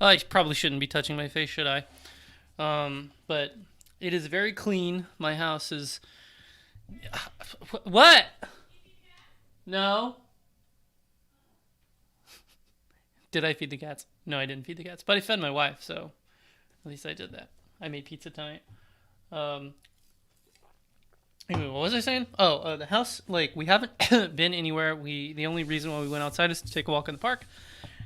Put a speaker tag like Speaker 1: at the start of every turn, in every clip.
Speaker 1: I probably shouldn't be touching my face, should I? But it is very clean. My house is. What? No. Did I feed the cats? No, I didn't feed the cats, but I fed my wife, so at least I did that. I made pizza tonight. Um, Anyway, what was I saying? Oh, the house. Like we haven't been anywhere. The only reason why we went outside is to take a walk in the park,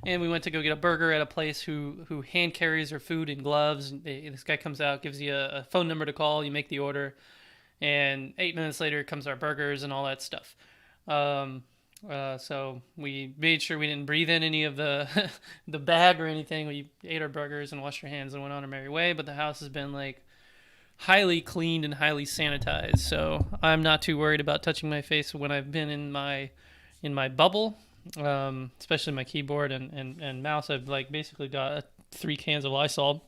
Speaker 1: and we went to go get a burger at a place who hand carries their food in gloves. This guy comes out, gives you a phone number to call. You make the order, and 8 minutes later comes our burgers and all that stuff. Um, so we made sure we didn't breathe in any of the the bag or anything. We ate our burgers and washed our hands and went on our merry way. But the house has been like highly cleaned and highly sanitized, so I'm not too worried about touching my face when I've been in my bubble, especially my keyboard and mouse. I've like basically got 3 cans of Lysol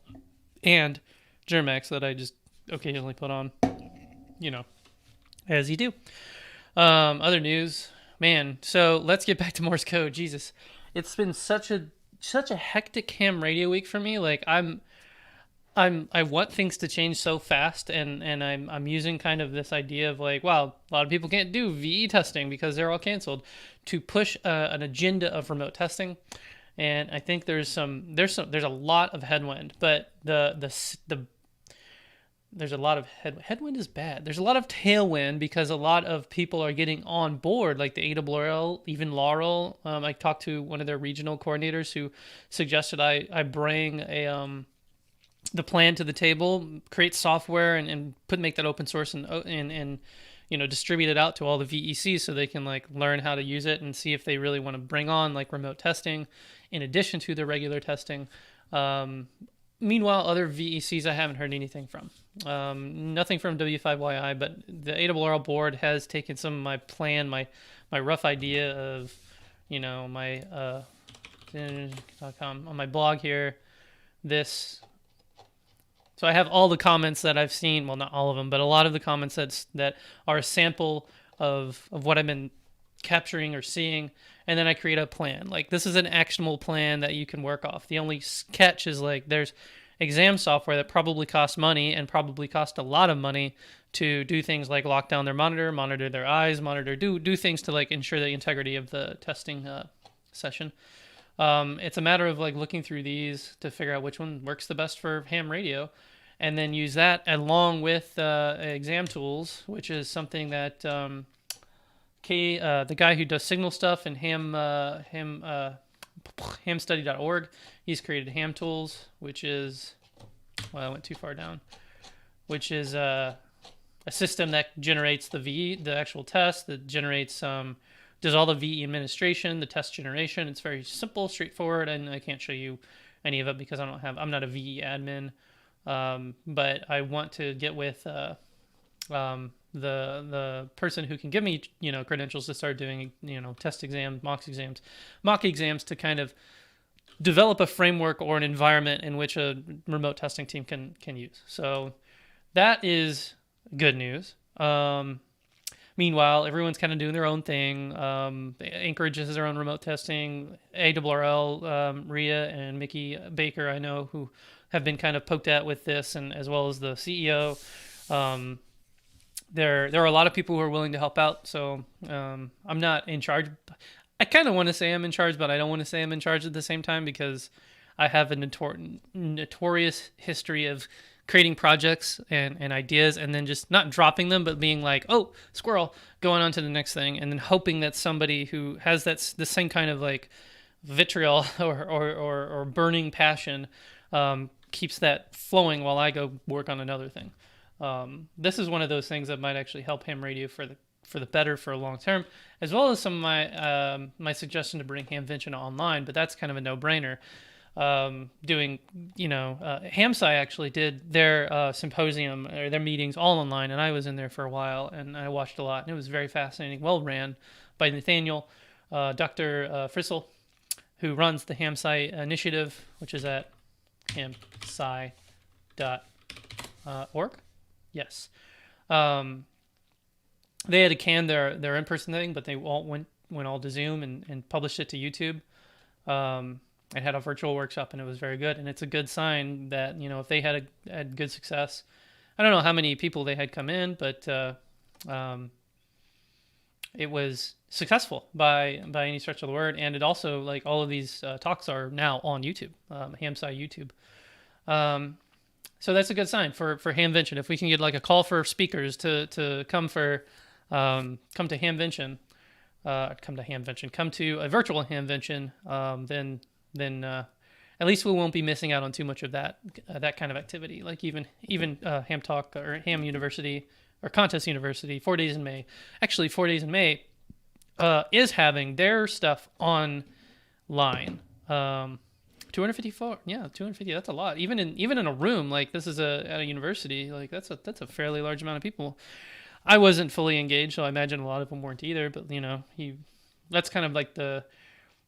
Speaker 1: and Germex that I just occasionally put on, you know, as you do. Other news, man. So let's get back to Morse code. Jesus, it's been such a hectic ham radio week for me. Like I want things to change so fast, and I'm using kind of this idea of like, wow, a lot of people can't do VE testing because they're all canceled, to push an agenda of remote testing. And I think there's a lot of headwind, but there's a lot of headwind is bad. There's a lot of tailwind because a lot of people are getting on board, like the AWL, even Laurel. I talked to one of their regional coordinators who suggested I bring the plan to the table, create software, and make that open source and distribute it out to all the VECs so they can like learn how to use it and see if they really want to bring on like remote testing in addition to the regular testing. Um, Meanwhile, other VECs I haven't heard anything from. Nothing from W5YI, but the ARRL board has taken some of my plan, my rough idea of, my on my blog here. This So I have all the comments that I've seen. Well, not all of them, but a lot of the comments that are a sample of what I've been capturing or seeing, and then I create a plan. Like this is an actionable plan that you can work off. The only catch is like there's exam software that probably costs money and probably cost a lot of money to do things like lock down their monitor their eyes, do things to like ensure the integrity of the testing session. It's a matter of like looking through these to figure out which one works the best for ham radio, and then use that along with exam tools, which is something that the guy who does signal stuff and hamstudy.org, he's created ham tools, which is, well, I went too far down, which is a system that generates the actual test, that generates does all the VE administration, the test generation. It's very simple, straightforward, and I can't show you any of it because I'm not a VE admin. But I want to get with the person who can give me credentials to start doing test exams, mock exams to kind of develop a framework or an environment in which a remote testing team can use. So that is good news. Meanwhile, everyone's kind of doing their own thing. Anchorage has their own remote testing. ARRL, Rhea and Mickey Baker, I know, who have been kind of poked at with this, and as well as the CEO. There are a lot of people who are willing to help out. So I'm not in charge. I kind of want to say I'm in charge, but I don't want to say I'm in charge at the same time because I have a notorious history of creating projects and ideas and then just not dropping them, but being like, oh, squirrel, going on to the next thing, and then hoping that somebody who has the same kind of like vitriol or burning passion keeps that flowing while I go work on another thing. This is one of those things that might actually help ham radio for the better for a long term, as well as some of my suggestion to bring Hamvention online, but that's kind of a no-brainer. Hamsci actually did their symposium or their meetings all online, and I was in there for a while and I watched a lot, and it was very fascinating, well ran by Nathaniel, Dr. Frissell, who runs the Hamsci initiative, which is at hamsci.org. Yes. They had to can their in-person thing, but they all went all to Zoom and published it to YouTube. I had a virtual workshop and it was very good. And it's a good sign that, if they had good success, I don't know how many people they had come in, but it was successful by any stretch of the word. And it also, like, all of these talks are now on YouTube, Hamsci YouTube. So that's a good sign for Hamvention. If we can get like a call for speakers to come to Hamvention, come to a virtual Hamvention, then at least we won't be missing out on too much of that kind of activity. Like even Ham Talk or Ham University or Contest University, 4 days in May. Actually, 4 days in May is having their stuff online. 254, yeah, 250. That's a lot. Even in a room like this is at a university, like that's a fairly large amount of people. I wasn't fully engaged, so I imagine a lot of them weren't either. But that's kind of like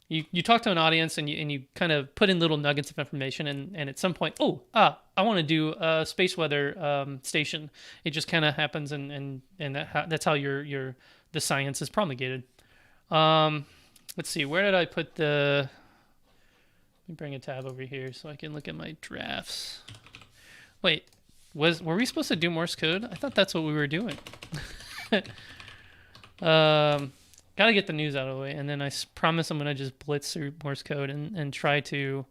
Speaker 1: you talk to an audience and you kind of put in little nuggets of information, and at some point, I want to do a space weather station. It just kind of happens, and that's how the science is promulgated. Let's see, where did I put the? Let me bring a tab over here so I can look at my drafts. Wait, were we supposed to do Morse code? I thought that's what we were doing. Gotta get the news out of the way, and then I promise I'm gonna just blitz through Morse code and try to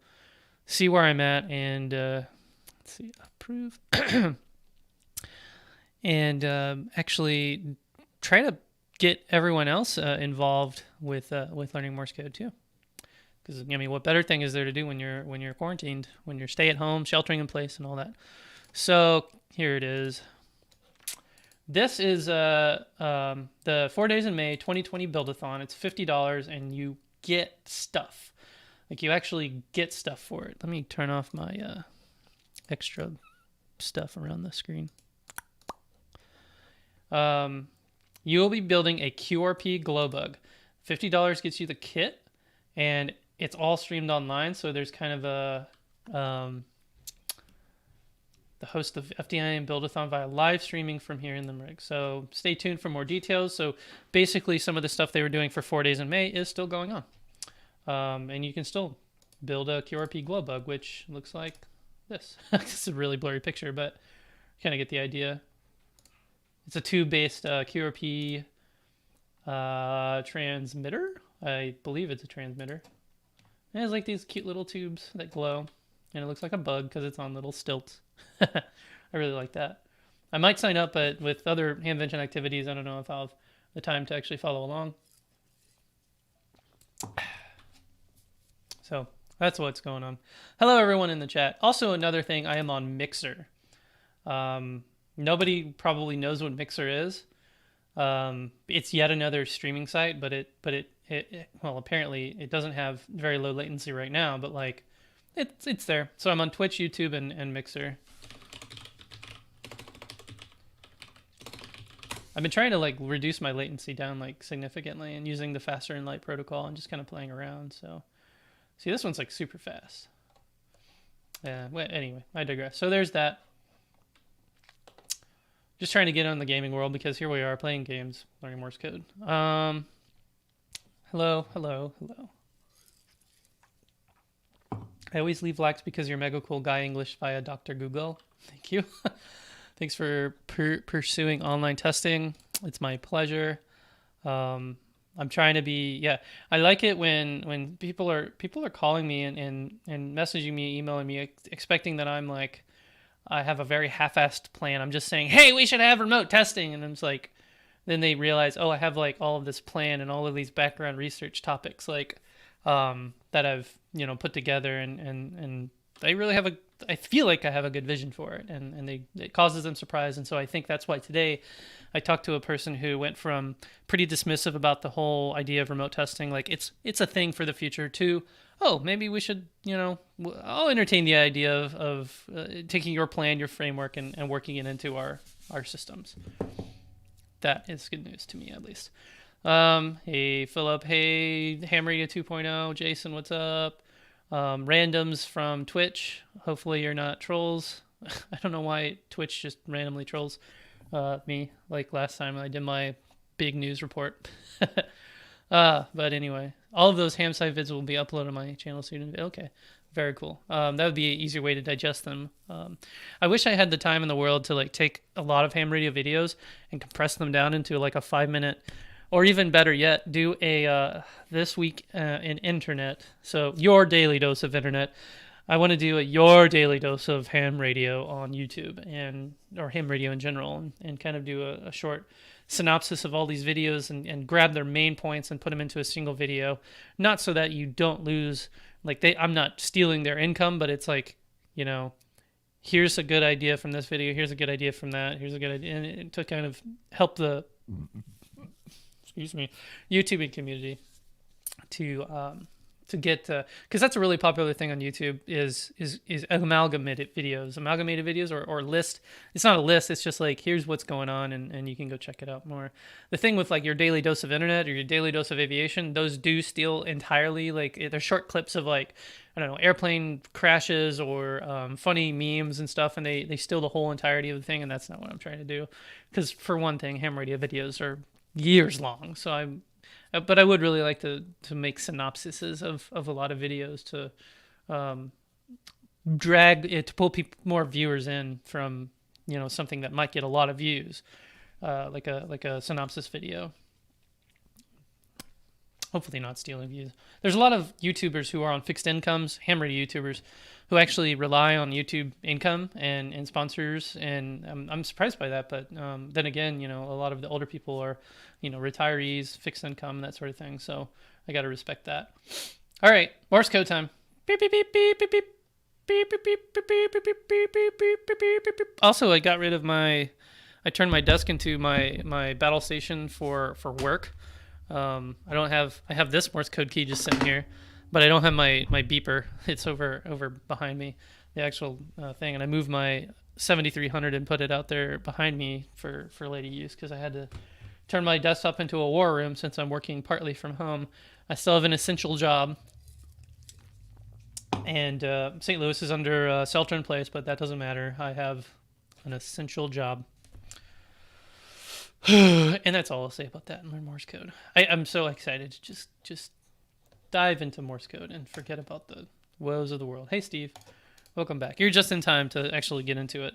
Speaker 1: see where I'm at and let's see, approve, and actually try to get everyone else involved with learning Morse code too. Because what better thing is there to do when you're quarantined, when you're stay at home, sheltering in place, and all that. So here it is. This is the 4 days in May 2020 Build-a-thon. It's $50, and you get stuff. Like, you actually get stuff for it. Let me turn off my extra stuff around the screen. You will be building a QRP glow bug. $50 gets you the kit, and it's all streamed online, so there's kind of a the host of FDI and Build-a-thon via live streaming from here in Limerick. So stay tuned for more details. So basically, some of the stuff they were doing for 4 days in May is still going on, and you can still build a QRP glow bug, which looks like this. It's a really blurry picture, but kind of get the idea. It's a tube-based QRP transmitter. I believe it's a transmitter. It has like these cute little tubes that glow, and it looks like a bug because it's on little stilts. I really like that. I might sign up, but with other Hamvention activities, I don't know if I'll have the time to actually follow along. So that's what's going on. Hello, everyone in the chat. Also, another thing, I am on Mixer. Nobody probably knows what Mixer is. It's yet another streaming site, but well, apparently it doesn't have very low latency right now, but like it's there. So I'm on Twitch, YouTube, and Mixer. I've been trying to like reduce my latency down like significantly and using the faster and light protocol and just kind of playing around. So see, this one's like super fast. Yeah, well, anyway, I digress. So there's that. Just trying to get on the gaming world because here we are playing games, learning Morse code. Hello. I always leave likes because you're mega cool guy English via Dr. Google. Thank you. Thanks for pursuing online testing. It's my pleasure. I'm trying to be, yeah. I like it when people are calling me and messaging me, emailing me, expecting that I'm like, I have a very half-assed plan. I'm just saying, hey, we should have remote testing. And I'm just like, then they realize, I have like all of this plan and all of these background research topics like that I've, put together and they really have I feel like I have a good vision for it and it causes them surprise. And so I think that's why today I talked to a person who went from pretty dismissive about the whole idea of remote testing, like it's a thing for the future, to, maybe we should, I'll entertain the idea of taking your plan, your framework, and working it into our systems. That is good news to me, at least. Hey, Philip. Hey, Hammeria 2.0. Jason, what's up? Randoms from Twitch. Hopefully you're not trolls. I don't know why Twitch just randomly trolls me, like last time I did my big news report. But anyway, all of those ham site vids will be uploaded on my channel soon. Okay, very cool. That would be an easier way to digest them. I wish I had the time in the world to like take a lot of ham radio videos and compress them down into like a 5 minute, or even better yet, do a this week in internet. So your daily dose of internet. I want to do your daily dose of ham radio on YouTube or ham radio in general, and kind of do a short synopsis of all these videos and grab their main points and put them into a single video. Not so that you don't lose, like I'm not stealing their income, but it's like, here's a good idea from this video, here's a good idea from that, here's a good idea, and to kind of help the YouTubing community to get because that's a really popular thing on YouTube is amalgamated videos or list. It's not a list, it's just like here's what's going on, and you can go check it out more. The thing with like your daily dose of internet or your daily dose of aviation, those do steal entirely, like they're short clips of like, I don't know, airplane crashes or funny memes and stuff, and they steal the whole entirety of the thing, and that's not what I'm trying to do. Because for one thing, ham radio videos are years long, but I would really like to make synopsises of a lot of videos to drag it, to pull more viewers in from something that might get a lot of views, like a synopsis video. Hopefully not stealing views. There's a lot of YouTubers who are on fixed incomes, ham radio YouTubers, who actually rely on YouTube income and sponsors, and I'm surprised by that. But then again, a lot of the older people are, retirees, fixed income, that sort of thing. So I got to respect that. All right, Morse code time. Beep beep beep beep beep beep beep beep beep beep beep beep beep beep beep beep beep beep. Also, I got rid of I turned my desk into my battle station for work. I have this Morse code key just sitting here, but I don't have my beeper. It's over behind me, the actual thing. And I moved my 7300 and put it out there behind me for later use, because I had to turn my desktop into a war room since I'm working partly from home. I still have an essential job, and St. Louis is under shelter in place, but that doesn't matter. I have an essential job. And that's all I'll say about that and learn Morse code. I'm so excited to just dive into Morse code and forget about the woes of the world. Hey, Steve. Welcome back. You're just in time to actually get into it.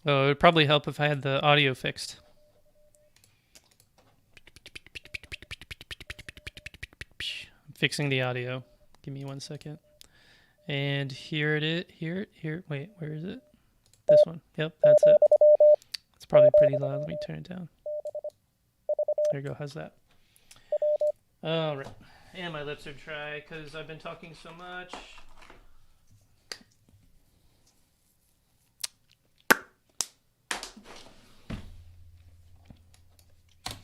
Speaker 1: Oh, it would probably help if I had the audio fixed. Fixing the audio. Give me 1 second. And here it is. Here. Wait, where is it? This one. Yep, that's it. It's probably pretty loud. Let me turn it down. There you go. How's that? All right. And my lips are dry because I've been talking so much. I'm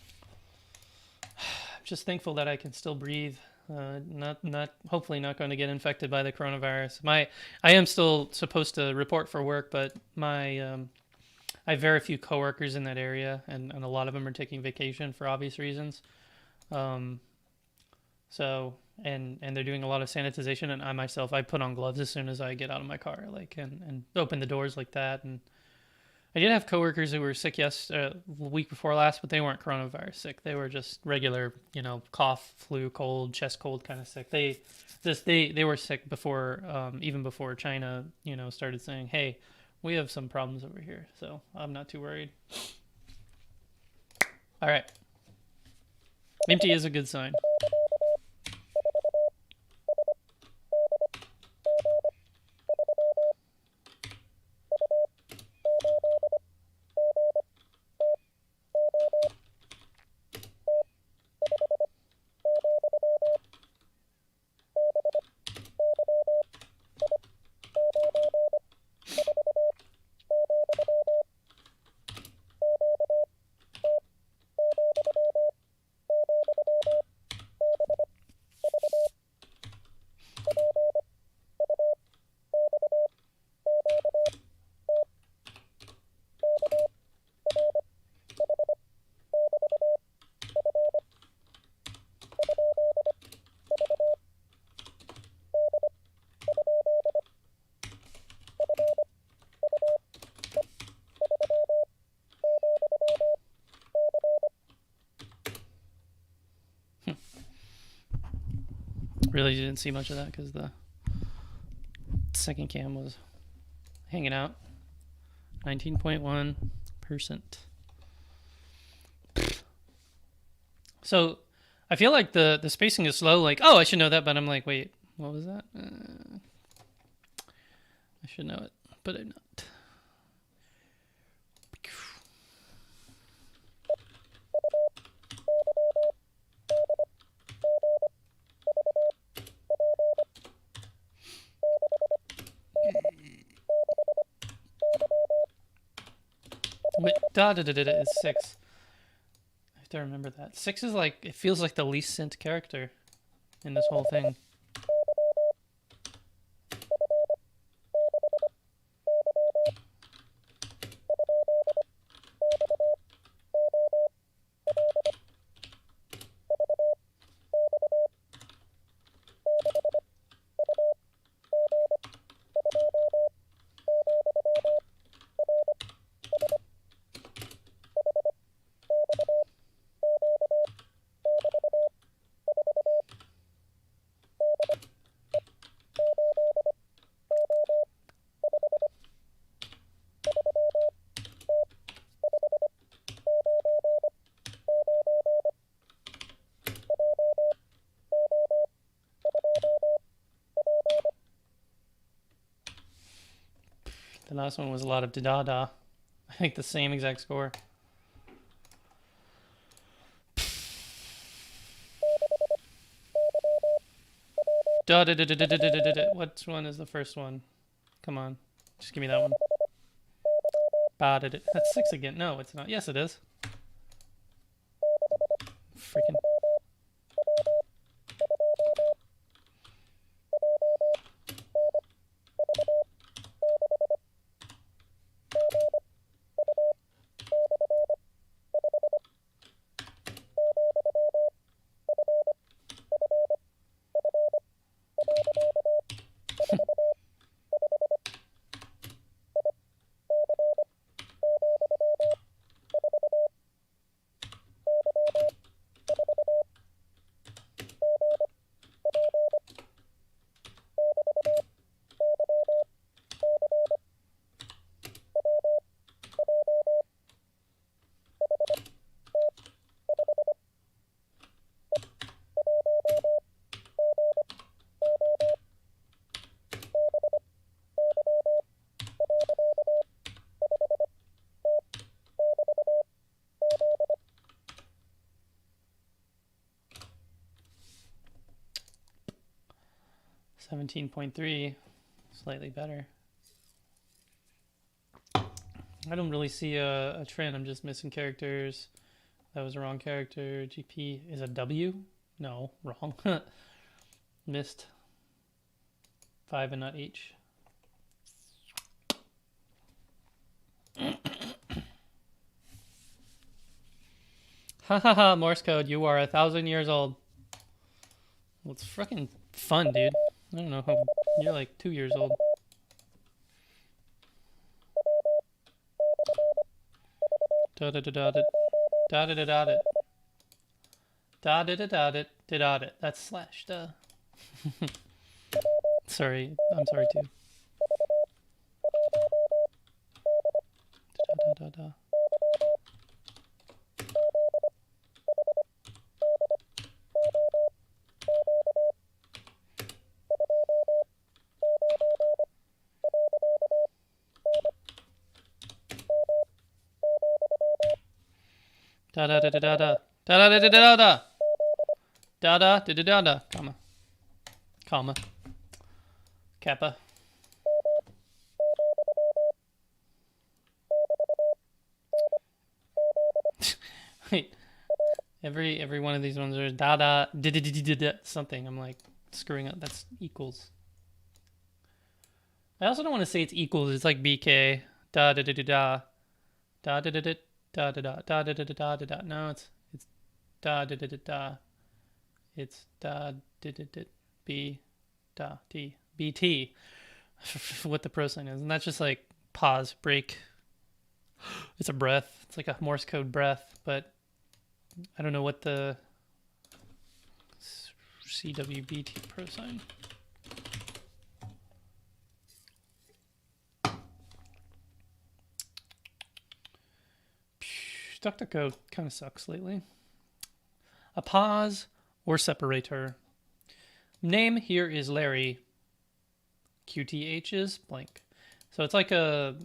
Speaker 1: just thankful that I can still breathe. Hopefully not going to get infected by the coronavirus. I am still supposed to report for work, but I have very few coworkers in that area, and a lot of them are taking vacation for obvious reasons. So they're doing a lot of sanitization, and I myself, I put on gloves as soon as I get out of my car, and open the doors like that. And I did have coworkers who were sick the week before last, but they weren't coronavirus sick. They were just regular, cough, flu, cold, chest cold kind of sick. They were sick before, even before China, started saying, hey, we have some problems over here. So I'm not too worried. All right. Empty is a good sign. Really didn't see much of that because the second cam was hanging out. 19.1%. So I feel like the spacing is slow. Like, oh, I should know that, but I'm like, wait, what was that? I should know it, but I'm not. Wait, is 6. I have to remember that. 6 is like, it feels like the least sent character in this whole thing. The last one was a lot of da-da-da. I think the same exact score. Da-da-da-da-da-da-da-da. Which one is the first one? Come on. Just give me that one. Ba-da-da. That's 6 again. No, it's not. Yes, it is. Freaking... .3, slightly better. I don't really see a trend. I'm just missing characters. That was the wrong character. GP is a W? No, wrong. Missed 5 and not H. Hahaha, Morse code, you are 1,000 years old. Well, it's fucking fun, dude. I don't know how you're like 2 years old. Da da da da da da da da da da da da da da da da. That's slash duh. Sorry, I'm sorry too. Da da da da. Da da da da da da da da da da da da da da da da da comma comma kappa. Wait, every one of these ones are da da da da da da something. I'm like screwing up. That's equals. I also don't want to say it's equals. It's like BK da da da da da da da da da da da da da da da da da. No, it's da da da da da. It's da da da da b da t bt. What the pro sign is, and that's just like pause, break. It's a breath. It's like a Morse code breath, but I don't know what the CWBT pro sign. DuckDuckGo kind of sucks lately. A pause or separator. Name here is Larry. QTH is blank. So it's like a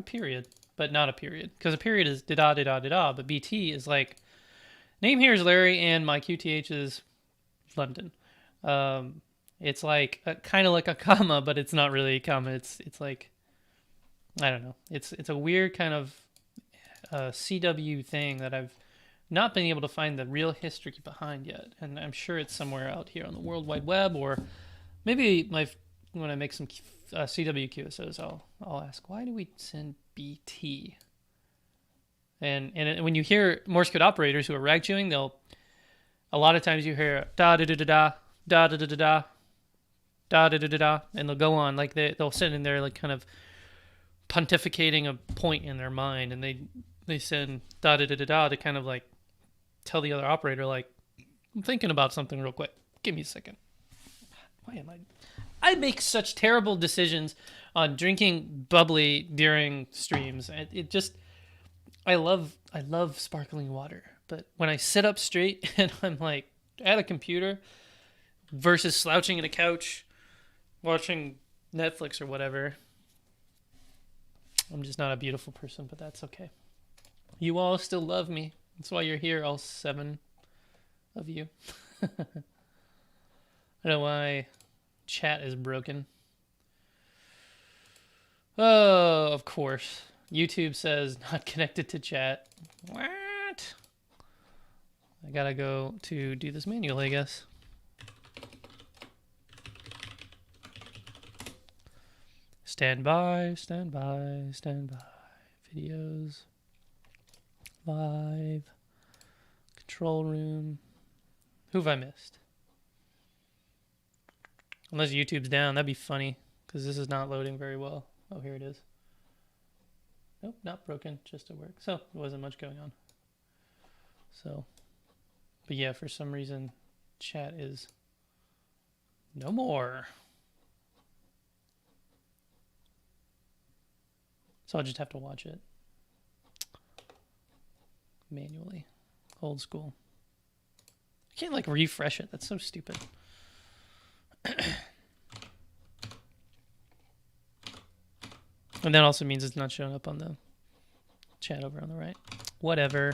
Speaker 1: period, but not a period, because a period is da da da da da. But BT is like, name here is Larry and my QTH is London. It's like kind of like a comma, but it's not really a comma. It's like, I don't know. It's a weird kind of CW thing that I've not been able to find the real history behind yet, and I'm sure it's somewhere out here on the World Wide Web, or maybe when I make some CW QSOs, I'll ask, why do we send BT? And when you hear Morse code operators who are rag chewing, a lot of times you hear da da da da da da da da da da da da da da, and they'll go on like they'll sit in there like kind of pontificating a point in their mind, and they send da da da da da to kind of like tell the other operator, like, I'm thinking about something real quick. Give me a second. Why am I make such terrible decisions on drinking bubbly during streams. I love sparkling water, but when I sit up straight and I'm like at a computer versus slouching in a couch watching Netflix or whatever, I'm just not a beautiful person, but that's okay. You all still love me. That's why you're here, all 7 of you. I don't know why chat is broken. Oh, of course. YouTube says not connected to chat. What? I gotta go to do this manually, I guess. Stand by, stand by, stand by. Videos. Live. Control room. Who have I missed? Unless YouTube's down, that'd be funny, because this is not loading very well. Oh, here it is. Nope, not broken, just at work. So, there wasn't much going on. So, but yeah, for some reason, chat is no more. So I'll just have to watch it manually. Old school. I can't like refresh it. That's so stupid. And that also means it's not showing up on the chat over on the right. Whatever.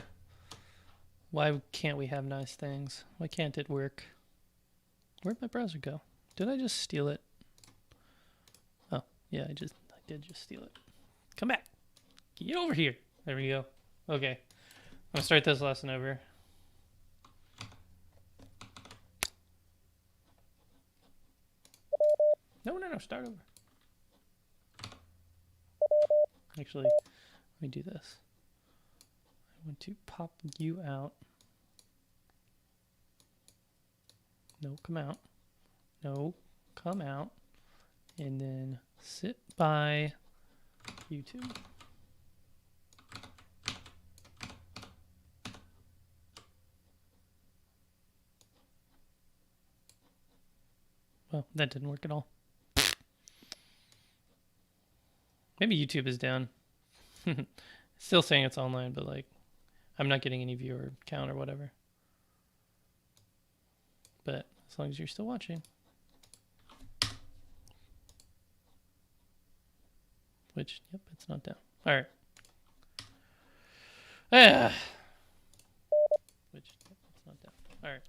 Speaker 1: Why can't we have nice things? Why can't it work? Where'd my browser go? Did I just steal it? Oh, yeah, I did just steal it. Come back. Get over here. There we go. Okay. I'm going to start this lesson over. No, start over. Actually, let me do this. I want to pop you out. No, come out. No, come out. And then sit by YouTube. Well, that didn't work at all. Maybe YouTube is down. Still saying it's online, but like, I'm not getting any viewer count or whatever. But as long as you're still watching. Which, yep, it's not down. All right. Which, yep, it's not down. All right.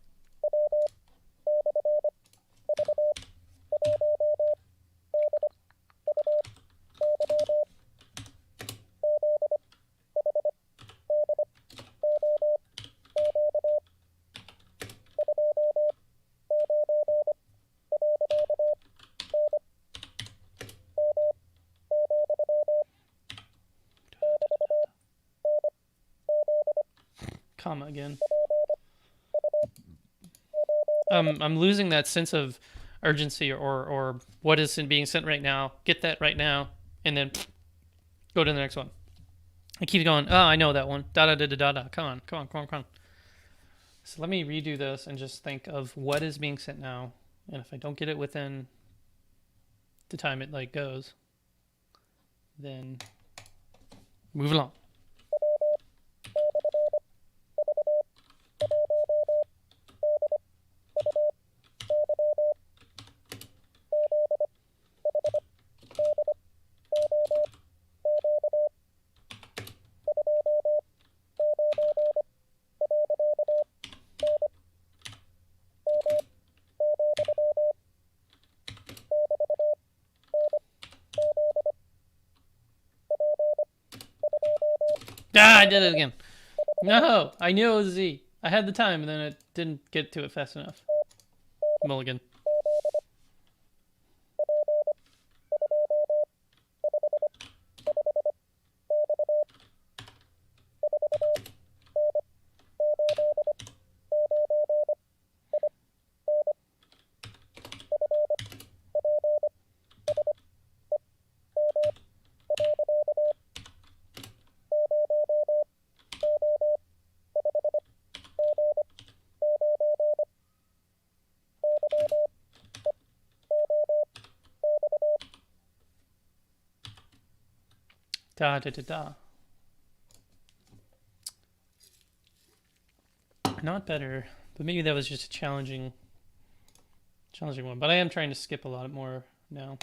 Speaker 1: Comma again. I'm losing that sense of urgency or what is being sent right now. Get that right now, and then go to the next one. I keep going. Oh, I know that one. Da da da da da da. Come on. So let me redo this and just think of what is being sent now. And if I don't get it within the time it like goes, then move along. Ah, I did it again. No, I knew it was Z. I had the time, and then it didn't get to it fast enough. Mulligan. Da da da da. Not better, but maybe that was just a challenging one. But I am trying to skip a lot more now.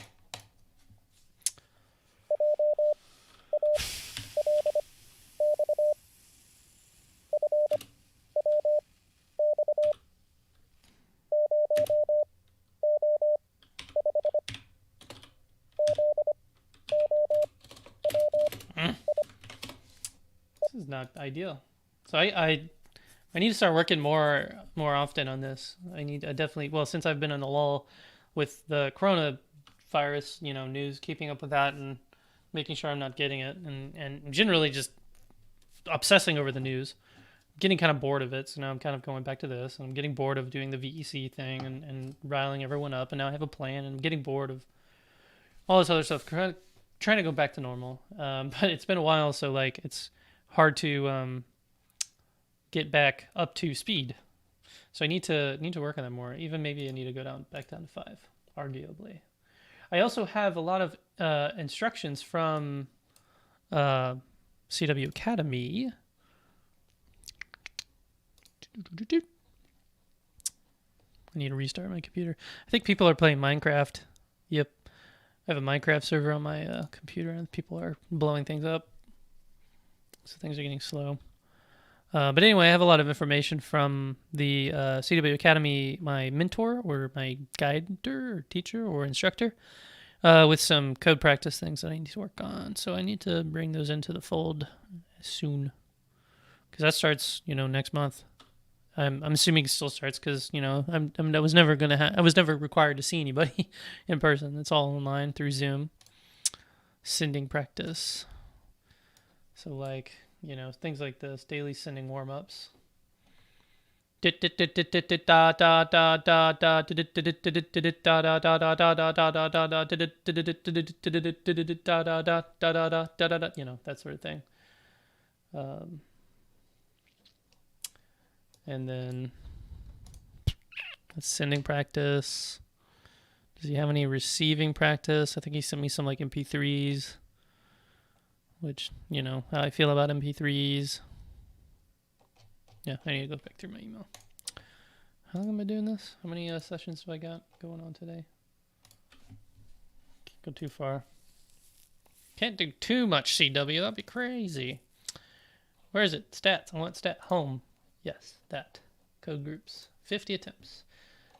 Speaker 1: This is not ideal. So I need to start working more often on this. I definitely, well, since I've been on the lull with the coronavirus, news, keeping up with that and making sure I'm not getting it, and generally just obsessing over the news, getting kind of bored of it. So now I'm kind of going back to this, and I'm getting bored of doing the VEC thing and riling everyone up, and now I have a plan, and I'm getting bored of all this other stuff, trying to go back to normal. But it's been a while, so like it's hard to get back up to speed. So I need to work on that more. Even maybe I need to go back down to 5, arguably. I also have a lot of instructions from CW Academy. I need to restart my computer. I think people are playing Minecraft. Yep. I have a Minecraft server on my computer, and people are blowing things up. So things are getting slow. But anyway, I have a lot of information from the CW Academy, my mentor or my guider or teacher or instructor, with some code practice things that I need to work on. So I need to bring those into the fold soon, because that starts, next month. I'm assuming it still starts because I was never required to see anybody in person. It's all online through Zoom. Sending practice. So like, things like this, daily sending warm-ups. You know, that sort of thing. And then sending practice. Does he have any receiving practice? I think he sent me some like MP3s, which, how I feel about MP3s. Yeah, I need to go back through my email. How long am I doing this? How many sessions do I got going on today? Can't go too far. Can't do too much CW. That'd be crazy. Where is it? Stats. I want stat. Home. Yes, that. Code groups. 50 attempts.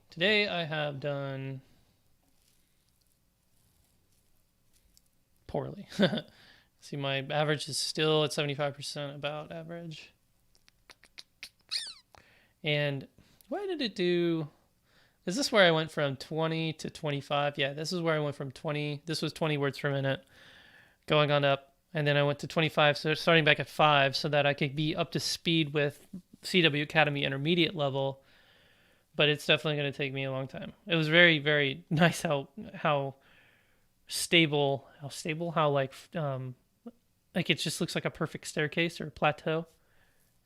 Speaker 1: Today I have done poorly. See, my average is still at 75%, about average. And why did it do... Is this where I went from 20 to 25? Yeah, this is where I went from 20. This was 20 words per minute going on up. And then I went to 25, so starting back at 5 so that I could be up to speed with CW Academy intermediate level. But it's definitely going to take me a long time. It was very, very nice how stable, like it just looks like a perfect staircase or a plateau.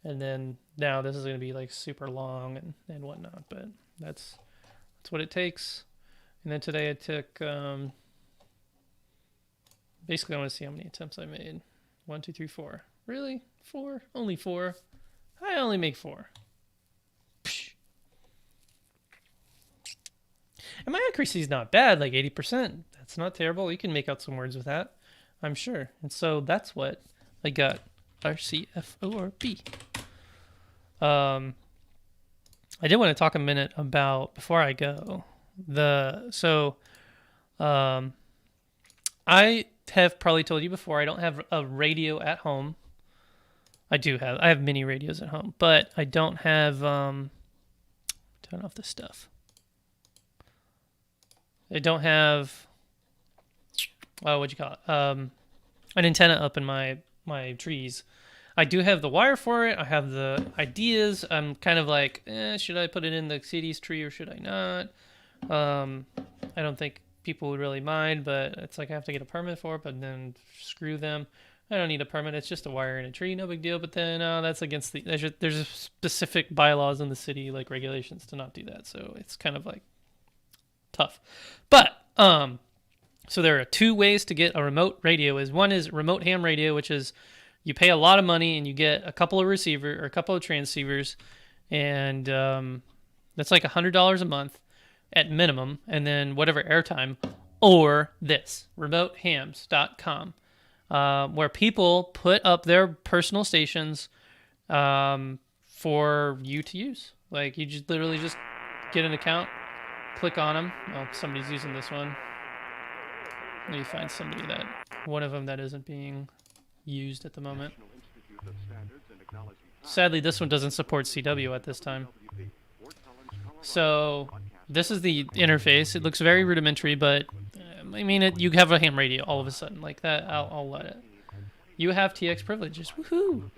Speaker 1: And then now this is going to be like super long and whatnot, but that's what it takes. And then today I took, basically I want to see how many attempts I made. 1, 2, 3, 4. Really? 4? Only 4? I only make 4. Psh. And my accuracy is not bad, like 80%. That's not terrible. You can make out some words with that, I'm sure. And so that's what I got. RCFORB. I did want to talk a minute about, before I go, I have probably told you before, I don't have a radio at home. I have mini radios at home, but I don't have, turn off this stuff. I don't have, what'd you call it? An antenna up in my trees. I do have the wire for it. I have the ideas. I'm kind of like, should I put it in the CD's tree or should I not? I don't think people would really mind, but it's like I have to get a permit for it, but then screw them. I don't need a permit. It's just a wire in a tree. No big deal. But then that's against there's a specific bylaws in the city, like regulations to not do that. So it's kind of like tough. But, so there are 2 ways to get a remote radio. One is remote ham radio, which is you pay a lot of money and you get a couple of transceivers, and that's like $100 a month at minimum, and then whatever airtime, or this, remotehams.com, where people put up their personal stations for you to use. Like you just literally just get an account, click on them. Oh, somebody's using this one. Let me find one of them that isn't being used at the moment. Sadly, this one doesn't support CW at this time. So this is the interface. It looks very rudimentary, but I mean, you have a ham radio all of a sudden like that. I'll let it. You have TX privileges. Woohoo!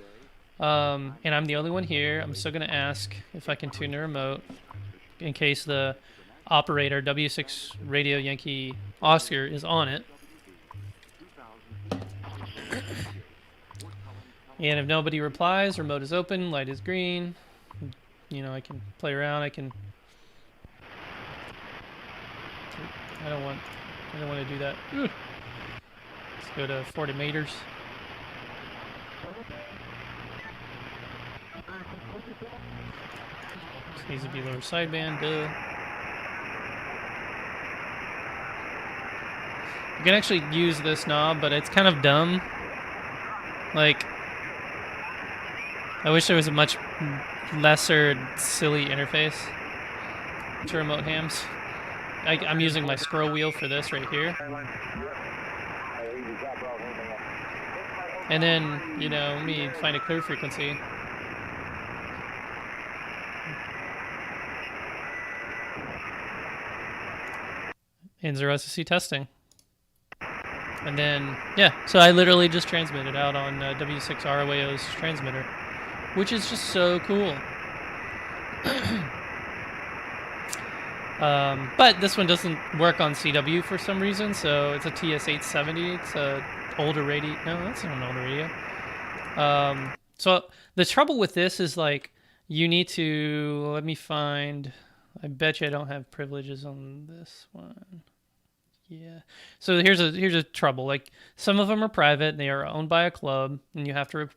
Speaker 1: And I'm the only one here. I'm still gonna ask if I can tune the remote in case the operator W6 Radio Yankee Oscar is on it. And if nobody replies, remote is open, light is green. You know, I can play around. I don't want to do that. Ugh. Let's go to 40 meters. This needs to be lower sideband, duh. You can actually use this knob, but it's kind of dumb. Like, I wish there was a much lesser silly interface to remote hams. I'm using my scroll wheel for this right here. And then, you know, let me find a clear frequency. And 0SSC testing. And then, yeah, so I literally just transmitted out on W6 ROAO's transmitter, which is just so cool. But this one doesn't work on CW for some reason, so it's a TS870. It's a older radio. No, that's not an older radio. So the trouble with this is, like, you need to, let me find, I bet you I don't have privileges on this one. Yeah. So here's a trouble. Like, some of them are private. They are owned by a club, and you have to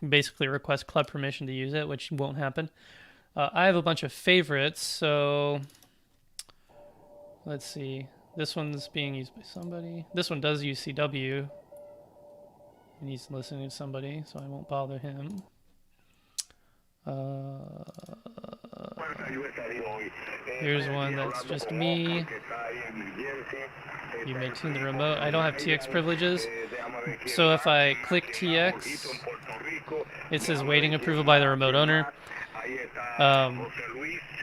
Speaker 1: basically request club permission to use it, which won't happen. I have a bunch of favorites, so let's see. This one's being used by somebody. This one does use CW, and he's listening to somebody, so I won't bother him. Here's one that's just me. You may tune the remote. I don't have TX privileges, so if I click TX, it says waiting approval by the remote owner.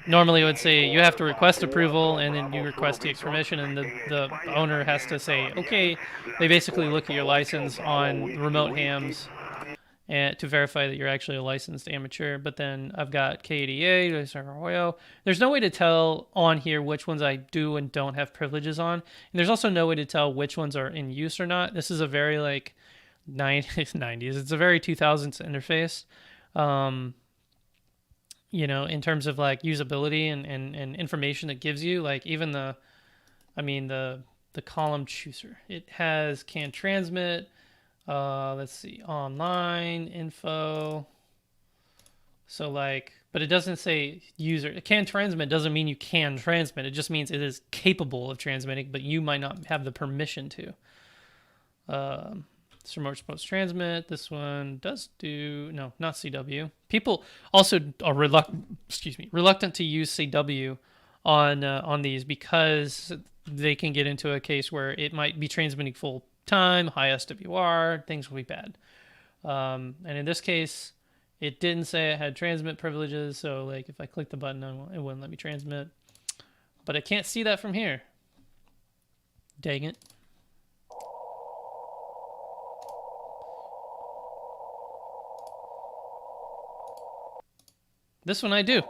Speaker 1: Normally it would say you have to request approval, and then you request TX permission, and the owner has to say, okay. They basically look at your license on remote hams and to verify that you're actually a licensed amateur. But then I've got K88, there's no way to tell on here which ones I do and don't have privileges on. And there's also no way to tell which ones are in use or not. This is a very, like, 90s. It's a very 2000s interface. In terms of like usability and information it gives you. Like even the column chooser, it can transmit. Let's see, online info. So like, but it doesn't say user. It can transmit doesn't mean you can transmit. It just means it is capable of transmitting, but you might not have the permission to. Remote supposed to transmit. This one does do no, not CW. People also are reluctant to use CW on these because they can get into a case where it might be transmitting full time, high SWR, things will be bad. And in this case, it didn't say it had transmit privileges, so like if I click the button, it wouldn't let me transmit. But I can't see that from here. Dang it. This one I do.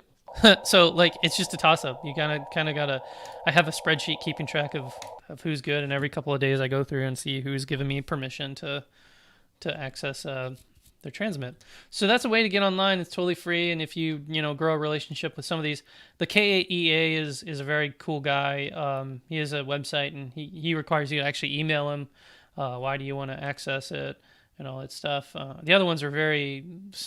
Speaker 1: So like it's just a toss up. You kind of gotta. I have a spreadsheet keeping track of who's good, and every couple of days I go through and see who's given me permission to access their transmit. So that's a way to get online. It's totally free, and if you grow a relationship with some of these, the KEA is a very cool guy. He has a website, and he requires you to actually email him. Why do you want to access it? And all that stuff. The other ones are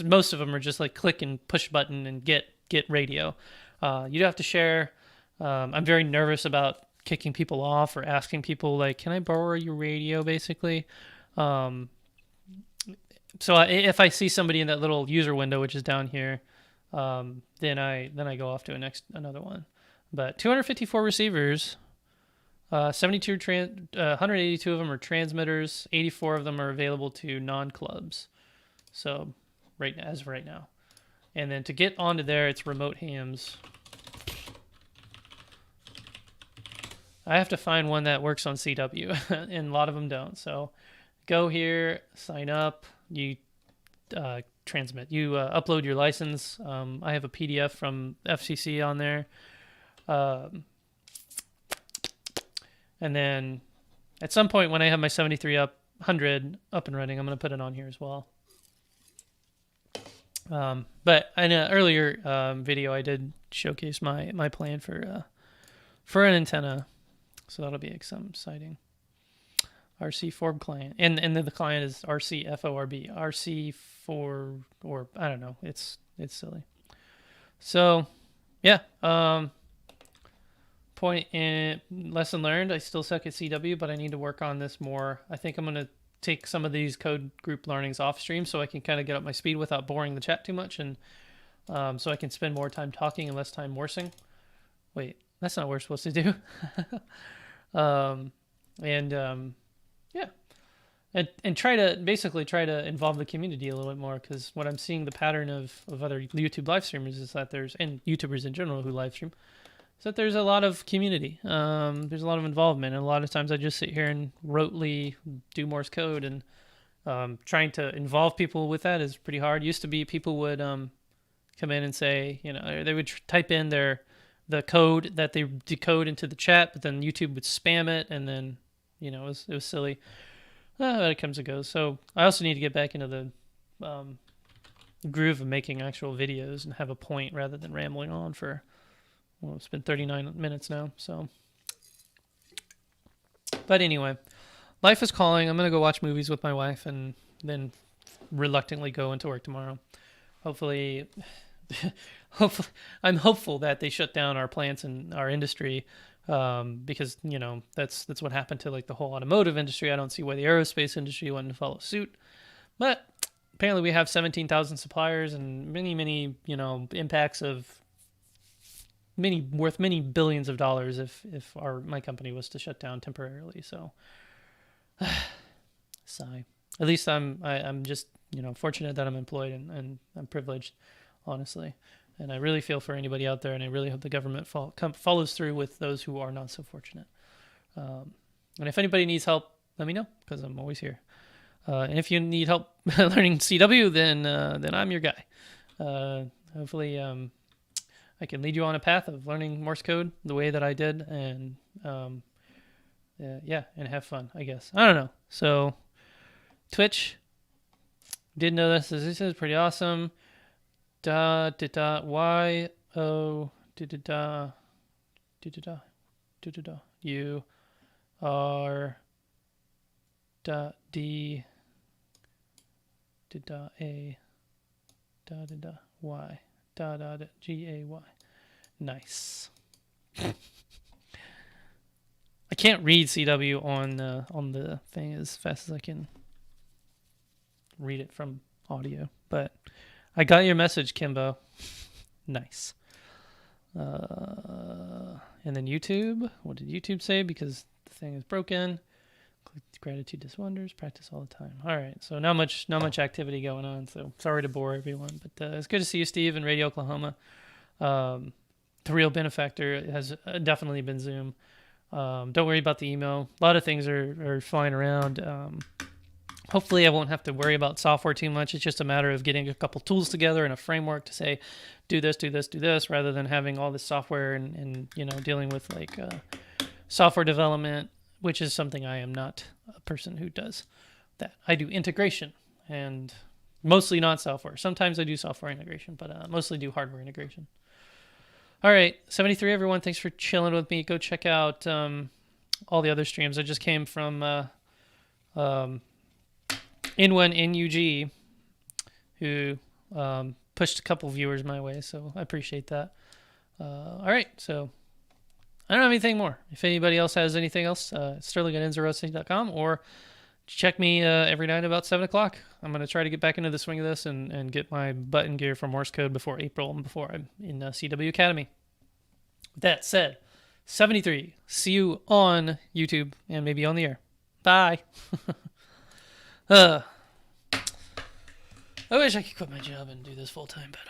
Speaker 1: most of them are just like click and push button and get radio. You do have to share. I'm very nervous about kicking people off or asking people like, can I borrow your radio basically? So if I see somebody in that little user window, which is down here, then I go off to another one. But 254 receivers. 182 of them are transmitters. 84 of them are available to non-clubs. So, as of right now. And then to get onto there, it's remote hams. I have to find one that works on CW, and a lot of them don't. So, go here, sign up. You transmit. You upload your license. I have a PDF from FCC on there. And then at some point when I have my 7300 up and running, I'm going to put it on here as well. But in an earlier video, I did showcase my plan for an antenna. So that'll be exciting. RC Forb client. And then the client is RCFORB. RC4, or I don't know. It's silly. So, yeah. Point in lesson learned, I still suck at CW, but I need to work on this more. I think I'm going to take some of these code group learnings off stream so I can kind of get up my speed without boring the chat too much, and so I can spend more time talking and less time morsing. Wait, that's not what we're supposed to do. Yeah. And try to involve the community a little bit more, because what I'm seeing the pattern of other YouTube live streamers is that and YouTubers in general who live stream, is that there's a lot of community. There's a lot of involvement, and a lot of times I just sit here and rotely do Morse code, and trying to involve people with that is pretty hard. Used to be people would come in and say, they would type in the code that they decode into the chat, but then YouTube would spam it, and then it was silly. But it comes and goes. So I also need to get back into the groove of making actual videos and have a point rather than rambling on for. Well, it's been 39 minutes now, so. But anyway, life is calling. I'm going to go watch movies with my wife and then reluctantly go into work tomorrow. Hopefully, I'm hopeful that they shut down our plants and our industry, because, that's what happened to like the whole automotive industry. I don't see why the aerospace industry wouldn't follow suit. But apparently we have 17,000 suppliers and many, impacts of worth many billions of dollars if my company was to shut down temporarily. So sigh. At least I'm just fortunate that I'm employed, and I'm privileged, honestly. And I really feel for anybody out there, and I really hope the government follows through with those who are not so fortunate. And if anybody needs help, let me know, because I'm always here. And if you need help learning CW, then I'm your guy. Hopefully I can lead you on a path of learning Morse code the way that I did, and and have fun, I guess. I don't know. So Twitch, did know this is pretty awesome. da da da y o da da da da da da da u r da d da da a da da da y da da da g a y. Nice. I can't read CW on the thing as fast as I can read it from audio, but I got your message, Kimbo. Nice. And then YouTube. What did YouTube say? Because the thing is broken. Gratitude does wonders. Practice all the time. All right. So not much activity going on. So sorry to bore everyone, but it's good to see you, Steve, in Radio Oklahoma. The real benefactor has definitely been Zoom. Don't worry about the email. A lot of things are flying around. Hopefully I won't have to worry about software too much. It's just a matter of getting a couple tools together and a framework to say, do this, rather than having all this software and dealing with like software development, which is something I am not a person who does that. I do integration and mostly not software. Sometimes I do software integration, but mostly do hardware integration. All right, 73, everyone. Thanks for chilling with me. Go check out all the other streams. I just came from N1NUG, who pushed a couple viewers my way, so I appreciate that. All right, so I don't have anything more. If anybody else has anything else, sterling@enzarosing.com, or check me every night about 7 o'clock. I'm going to try to get back into the swing of this and get my button gear for Morse code before April and before I'm in CW Academy. With that said, 73, see you on YouTube and maybe on the air. Bye. I wish I could quit my job and do this full time, but